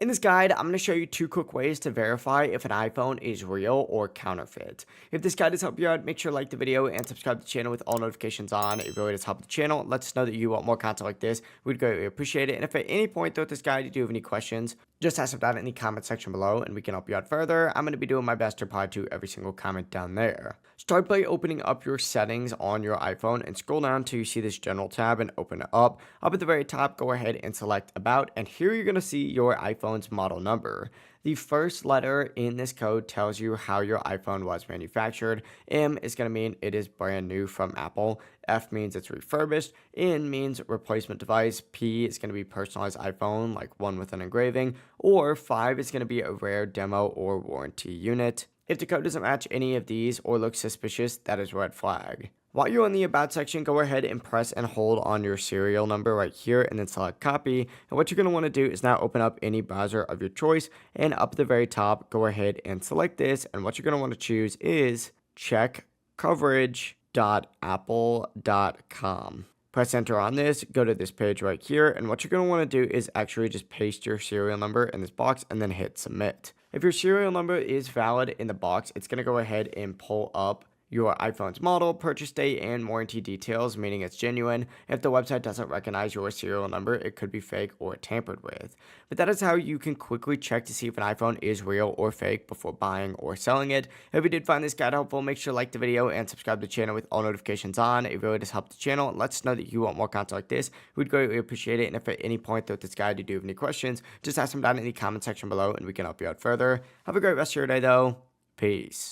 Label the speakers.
Speaker 1: In this guide, I'm going to show you two quick ways to verify if an iPhone is real or counterfeit. If this guide has helped you out, make sure to like the video and subscribe to the channel with all notifications on. It really does help the channel. Let us know that you want more content like this. We'd greatly appreciate it. And if at any point throughout this guide you do have any questions, just ask them down in the comment section below and we can help you out further. I'm going to be doing my best to reply to every single comment down there. Start by opening up your settings on your iPhone and scroll down till you see this general tab and open it up. Up at the very top, go ahead and select about, and here you're going to see your iPhone's model number. The first letter in this code tells you how your iPhone was manufactured. M is going to mean it is brand new from Apple. F means it's refurbished. N means replacement device. P is going to be personalized iPhone, like one with an engraving. Or 5 is going to be a rare demo or warranty unit. If the code doesn't match any of these or looks suspicious, that is a red flag. While you're in the About section, go ahead and press and hold on your serial number right here and then select copy. And what you're going to want to do is now open up any browser of your choice, and up at the very top, go ahead and select this. And what you're going to want to choose is checkcoverage.apple.com. Press enter on this, go to this page right here, and what you're going to want to do is actually just paste your serial number in this box and then hit submit. If your serial number is valid in the box, it's going to go ahead and pull up your iPhone's model, purchase date, and warranty details, meaning it's genuine. If the website doesn't recognize your serial number, it could be fake or tampered with. But that is how you can quickly check to see if an iPhone is real or fake before buying or selling it. If you did find this guide helpful, make sure to like the video and subscribe to the channel with all notifications on. It really does help the channel and lets us know that you want more content like this. We'd greatly appreciate it. And if at any point throughout this guide you do have any questions, just ask them down in the comment section below and we can help you out further. Have a great rest of your day though. Peace.